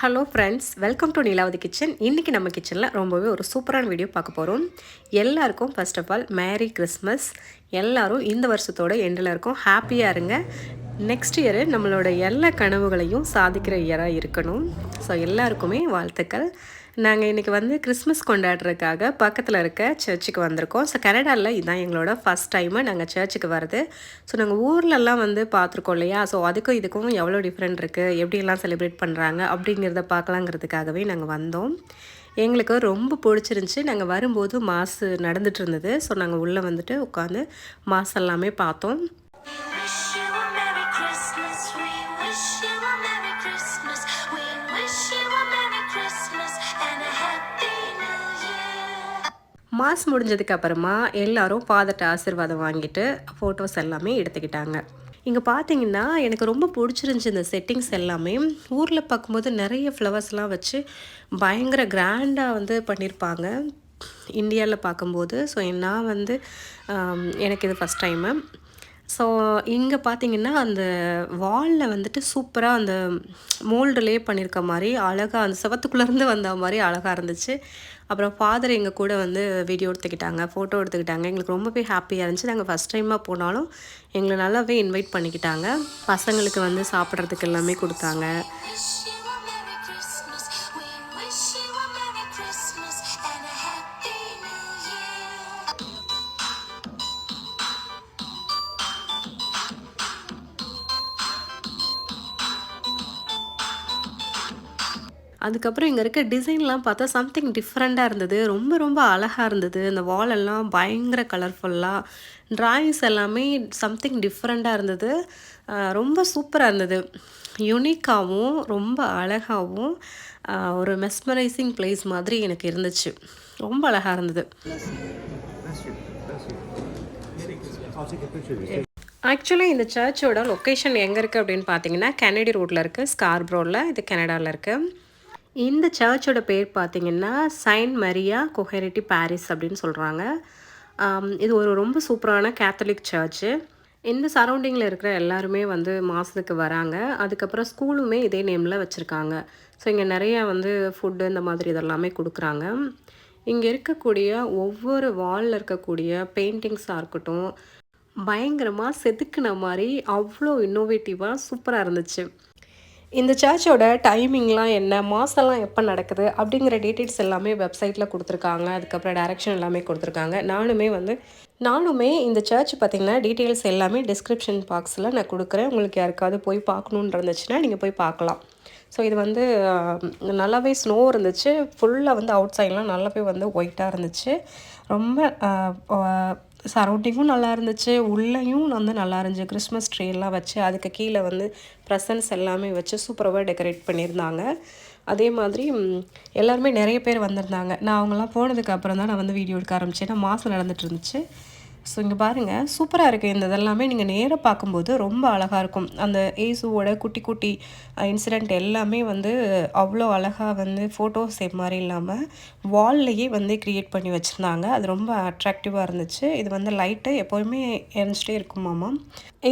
Hello friends, welcome to Neelavathi kitchen. இன்றைக்கி நம்ம கிச்சனில் ரொம்பவே ஒரு சூப்பரான வீடியோ பார்க்க போகிறோம். எல்லாருக்கும் first of all merry Christmas. எல்லோரும் இந்த வருஷத்தோட எண்டில் இருக்கும். ஹாப்பியாக இருங்க. நெக்ஸ்ட் இயரு நம்மளோட எல்லா கனவுகளையும் சாதிக்கிற இயராக இருக்கணும். ஸோ எல்லாருக்குமே வாழ்த்துக்கள். நாங்கள் இன்றைக்கி வந்து கிறிஸ்மஸ் கொண்டாடுறதுக்காக பக்கத்தில் இருக்க சர்ச்சுக்கு வந்திருக்கோம். ஸோ கனடாவில் இதுதான் எங்களோட ஃபஸ்ட் டைமு நாங்கள் சர்ச்சுக்கு வருது. ஸோ நாங்கள் ஊர்லெல்லாம் வந்து பார்த்துருக்கோம் இல்லையா? ஸோ அதுக்கும் இதுக்கும் எவ்வளோ டிஃப்ரெண்ட் இருக்குது, எப்படியெல்லாம் செலிப்ரேட் பண்ணுறாங்க அப்படிங்கிறத பார்க்கலாங்கிறதுக்காகவே நாங்கள் வந்தோம். எங்களுக்கு ரொம்ப பிடிச்சிருந்துச்சி. நாங்கள் வரும்போது மாஸ் நடந்துகிட்டு இருந்தது. ஸோ நாங்கள் உள்ளே வந்துட்டு உட்காந்து மாஸ் எல்லாமே பார்த்தோம். மாஸ் முடிஞ்சதுக்கு அப்புறமா எல்லோரும் ஃபாதர்கிட்ட ஆசீர்வாதம் வாங்கிட்டு ஃபோட்டோஸ் எல்லாமே எடுத்துக்கிட்டாங்க. இங்கே பார்த்தீங்கன்னா எனக்கு ரொம்ப பிடிச்சிருந்துச்சி இந்த செட்டிங்ஸ் எல்லாமே. ஊரில் பார்க்கும்போது நிறைய ஃப்ளவர்ஸ்லாம் வச்சு பயங்கர கிராண்டாக வந்து பண்ணியிருப்பாங்க இந்தியாவில் பார்க்கும்போது. ஸோ நான் வந்து எனக்கு இது ஃபஸ்ட் டைமு. ஸோ இங்கே பார்த்தீங்கன்னா அந்த வாலில் வந்துட்டு சூப்பராக அந்த மோல்டுலேயே பண்ணியிருக்க மாதிரி அழகாக அந்த செவத்துக்குள்ளேருந்து வந்த மாதிரி அழகாக இருந்துச்சு. அப்புறம் ஃபாதர் எங்கள் கூட வந்து வீடியோ எடுத்துக்கிட்டாங்க, ஃபோட்டோ எடுத்துக்கிட்டாங்க. எங்களுக்கு ரொம்பவே ஹாப்பியாக இருந்துச்சு. நாங்கள் ஃபஸ்ட் டைமாக போனாலும் எங்களை நல்லாவே இன்வைட் பண்ணிக்கிட்டாங்க. பசங்களுக்கு வந்து சாப்பிட்றதுக்கு எல்லாமே கொடுத்தாங்க. அதுக்கப்புறம் இங்கே இருக்க டிசைன்லாம் பார்த்தா சம்திங் டிஃப்ரெண்ட்டாக இருந்தது. ரொம்ப ரொம்ப அழகாக இருந்தது. அந்த வாலெல்லாம் பயங்கர கலர்ஃபுல்லாக, ட்ராயிங்ஸ் எல்லாமே சம்திங் டிஃப்ரெண்ட்டாக இருந்தது. ரொம்ப சூப்பராக இருந்தது. யுனிக்காகவும் ரொம்ப அழகாகவும் ஒரு மெஸ்மரைசிங் பிளேஸ் மாதிரி எனக்கு இருந்துச்சு. ரொம்ப அழகாக இருந்தது. ஆக்சுவலி இந்த சர்ச்சோட லொக்கேஷன் எங்கே இருக்குது அப்படின்னு பார்த்தீங்கன்னா, கெனடி ரோட்டில் இருக்குது, ஸ்கார்ப்ரோவில். இது கனடாவில் இருக்குது. இந்த சர்ச்சோட பேர் பார்த்திங்கன்னா செயின்ட் மரியா கொஹெரிட்டி பாரிஸ் அப்படின்னு சொல்கிறாங்க. இது ஒரு ரொம்ப சூப்பரான கேத்தலிக் சர்ச்சு. இந்த சரௌண்டிங்கில் இருக்கிற எல்லாருமே வந்து மாதத்துக்கு வராங்க. அதுக்கப்புறம் ஸ்கூலுமே இதே நேமில் வச்சுருக்காங்க. ஸோ இங்கே நிறையா வந்து ஃபுட்டு இந்த மாதிரி இதெல்லாமே கொடுக்குறாங்க. இங்கே இருக்கக்கூடிய ஒவ்வொரு வாலில் இருக்கக்கூடிய பெயிண்டிங்ஸாக இருக்கட்டும், பயங்கரமாக செதுக்குன மாதிரி அவ்வளோ இன்னோவேட்டிவாக சூப்பராக இருந்துச்சு. இந்த சர்ச்சோட டைமிங்லாம் என்ன, மாதம்லாம் எப்போ நடக்குது அப்படிங்கிற டீட்டெயில்ஸ் எல்லாமே வெப்சைட்டில் கொடுத்துருக்காங்க. அதுக்கப்புறம் டைரக்ஷன் எல்லாமே கொடுத்துருக்காங்க. நானுமே இந்த சர்ச் பார்த்திங்கன்னா டீட்டெயில்ஸ் எல்லாமே டிஸ்கிரிப்ஷன் பாக்ஸில் நான் கொடுக்குறேன். உங்களுக்கு யாருக்காவது போய் பார்க்கணுன்னு இருந்துச்சுன்னா நீங்கள் போய் பார்க்கலாம். ஸோ இது வந்து நல்லாவே ஸ்னோ இருந்துச்சு. ஃபுல்லாக வந்து அவுட் சைட்லாம் நல்லாவே வந்து ஒயிட்டாக இருந்துச்சு. ரொம்ப சரௌண்டிங்கும் நல்லா இருந்துச்சு. உள்ளேயும் வந்து நல்லா இருந்துச்சு. கிறிஸ்மஸ் ட்ரீலாம் வச்சு அதுக்கு கீழே வந்து ப்ரெசன்ட்ஸ் எல்லாமே வச்சு சூப்பராக டெக்கரேட் பண்ணியிருந்தாங்க. அதே மாதிரி எல்லாருமே நிறைய பேர் வந்திருந்தாங்க. நான் அவங்களாம் போனதுக்கு அப்புறம் தான் நான் வந்து வீடியோ எடுக்க ஆரம்பித்தேன். ஏன்னா மாதம் நடந்துட்டு இருந்துச்சு. ஸோ இங்கே பாருங்கள், சூப்பராக இருக்குது. இந்த இதெல்லாமே நீங்கள் நேராக பார்க்கும்போது ரொம்ப அழகாக இருக்கும். அந்த ஏசுவோட குட்டி குட்டி இன்சிடெண்ட் எல்லாமே வந்து அவ்வளோ அழகாக வந்து ஃபோட்டோ சேப் மாதிரி இல்லாமல் வால்லையே வந்து க்ரியேட் பண்ணி வச்சுருந்தாங்க. அது ரொம்ப அட்ராக்டிவாக இருந்துச்சு. இது வந்து லைட்டு எப்போதுமே எரிஞ்சிட்டே இருக்குமாமா.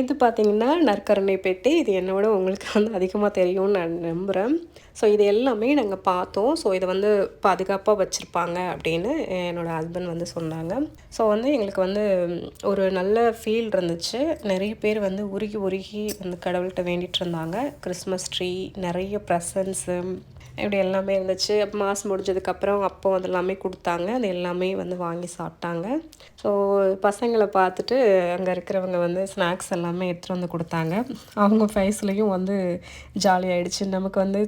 இது பார்த்திங்கன்னா நற்கருணை பெட்டி. இது என்னோட உங்களுக்கு வந்து அதிகமாக தெரியும்னு நான் நம்புகிறேன். ஸோ இது எல்லாமே நாங்கள் பார்த்தோம். ஸோ இதை வந்து பாதுகாப்பாக வச்சுருப்பாங்க அப்படின்னு என்னோடய ஹஸ்பண்ட் வந்து சொன்னாங்க. ஸோ வந்து எங்களுக்கு வந்து ஒரு நல்ல ஃபீல் இருந்துச்சு. நிறைய பேர் வந்து உருகி உருகி வந்து கடவுள்கிட்ட வேண்டிகிட்டு இருந்தாங்க. கிறிஸ்மஸ் ட்ரீ, நிறைய ப்ரெசன்ட்ஸு, இப்படி எல்லாமே இருந்துச்சு. மாதம் முடிஞ்சதுக்கப்புறம் அப்போ அது எல்லாமே கொடுத்தாங்க. அது எல்லாமே வந்து வாங்கி சாப்பிட்டாங்க. ஸோ பசங்களை பார்த்துட்டு அங்கே இருக்கிறவங்க வந்து ஸ்நாக்ஸ் எல்லாமே எடுத்துகிட்டு வந்து கொடுத்தாங்க. அவங்க ஃபேஸ்லேயும் வந்து ஜாலியாகிடுச்சு. நமக்கு வந்து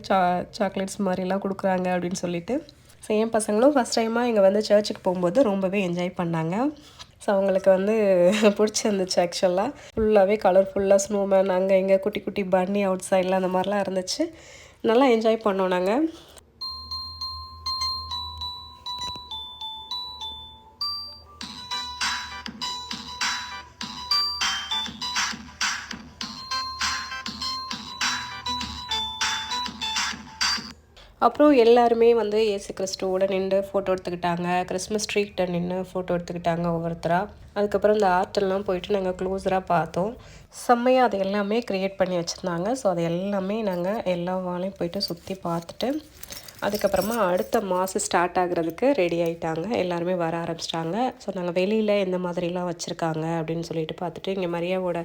சாக்லேட்ஸ் மாதிரிலாம் கொடுக்குறாங்க அப்படின்னு சொல்லிட்டு. ஸோ என் பசங்களும் ஃபஸ்ட் டைமாக இங்கே வந்து சர்ச்சுக்கு போகும்போது ரொம்பவே என்ஜாய் பண்ணாங்க. ஸோ அவங்களுக்கு வந்து பிடிச்சிருந்துச்சு. ஆக்சுவலாக ஃபுல்லாகவே கலர்ஃபுல்லாக ஸ்னோமேன், அங்கே இங்கே குட்டி குட்டி பன்னி அவுட் சைடில் அந்த மாதிரிலாம் இருந்துச்சு. நல்லா என்ஜாய் பண்ணோம் நாங்கள். அப்புறம் எல்லாருமே வந்து இயேசு கிறிஸ்துவோட நின்று ஃபோட்டோ எடுத்துக்கிட்டாங்க. கிறிஸ்மஸ் ட்ரீக்கிட்ட நின்று ஃபோட்டோ எடுத்துக்கிட்டாங்க ஒவ்வொருத்தராக. அதுக்கப்புறம் இந்த ஆர்ட்டெல்லாம் போயிட்டு நாங்கள் க்ளோஸராக பார்த்தோம். செம்மையாக அது எல்லாமே க்ரியேட் பண்ணி வச்சுருந்தாங்க. ஸோ அது எல்லாமே நாங்கள் எல்லா வாலையும் போய்ட்டு சுற்றி பார்த்துட்டு அதுக்கப்புறமா அடுத்த மாதம் ஸ்டார்ட் ஆகுறதுக்கு ரெடி ஆகிட்டாங்க. எல்லாருமே வர ஆரம்பிச்சிட்டாங்க. ஸோ நாங்கள் வெளியில் எந்த மாதிரிலாம் வச்சுருக்காங்க அப்படின்னு சொல்லிட்டு பார்த்துட்டு இங்கே மரியாவோட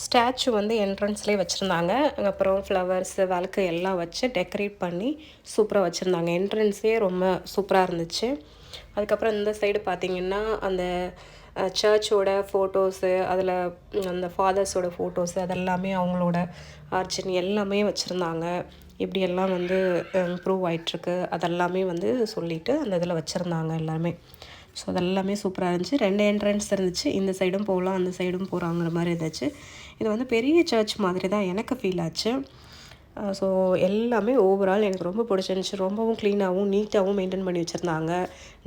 ஸ்டாச்சு வந்து என்ட்ரன்ஸ்லேயே வச்சுருந்தாங்க. அப்புறம் ஃப்ளவர்ஸு விளக்கு எல்லாம் வச்சு டெக்கரேட் பண்ணி சூப்பராக வச்சுருந்தாங்க. என்ட்ரன்ஸே ரொம்ப சூப்பராக இருந்துச்சு. அதுக்கப்புறம் இந்த சைடு பார்த்திங்கன்னா அந்த சர்ச்சோட ஃபோட்டோஸு, அதில் அந்த ஃபாதர்ஸோட ஃபோட்டோஸு அதெல்லாமே அவங்களோட ஆர்ச்சின் எல்லாமே வச்சுருந்தாங்க. இப்படியெல்லாம் வந்து இம்ப்ரூவ் ஆகிட்டுருக்கு அதெல்லாமே வந்து சொல்லிவிட்டு அந்த இதில் வச்சுருந்தாங்க எல்லாருமே. ஸோ அதெல்லாமே சூப்பராக இருந்துச்சு. 2 என்ட்ரன்ஸ் இருந்துச்சு. இந்த சைடும் போகலாம், அந்த சைடும் போகிறாங்கிற மாதிரி இருந்துச்சு. இது வந்து பெரிய சர்ச் மாதிரி தான் எனக்கு ஃபீல் ஆச்சு. ஸோ எல்லாமே ஓவரால் எனக்கு ரொம்ப பிடிச்சிருந்துச்சி. ரொம்பவும் க்ளீனாகவும் நீட்டாகவும் மெயின்டைன் பண்ணி வச்சுருந்தாங்க.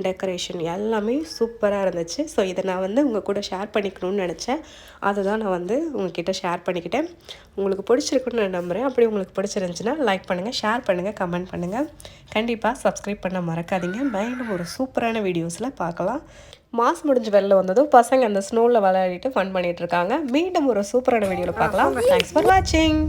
டெக்கரேஷன் எல்லாமே சூப்பராக இருந்துச்சு. ஸோ இதை நான் வந்து உங்கள் கூட ஷேர் பண்ணிக்கணும்னு நினச்சேன். அதுதான் நான் வந்து உங்கள்கிட்ட ஷேர் பண்ணிக்கிட்டேன். உங்களுக்கு பிடிச்சிருக்குன்னு நான் நம்புகிறேன். அப்படி உங்களுக்கு பிடிச்சிருந்துச்சின்னா லைக் பண்ணுங்கள், ஷேர் பண்ணுங்கள், கமெண்ட் பண்ணுங்கள். கண்டிப்பாக சப்ஸ்கிரைப் பண்ண மறக்காதீங்க. மீண்டும் ஒரு சூப்பரான வீடியோஸில் பார்க்கலாம். மாஸ் முடிஞ்சு வெளில வந்ததும் பசங்க அந்த ஸ்னோவில் விளையாடிட்டு ஃபன் பண்ணிகிட்ருக்காங்க. மீண்டும் ஒரு சூப்பரான வீடியோவில் பார்க்கலாம். தேங்க்ஸ் ஃபார் வாட்சிங்.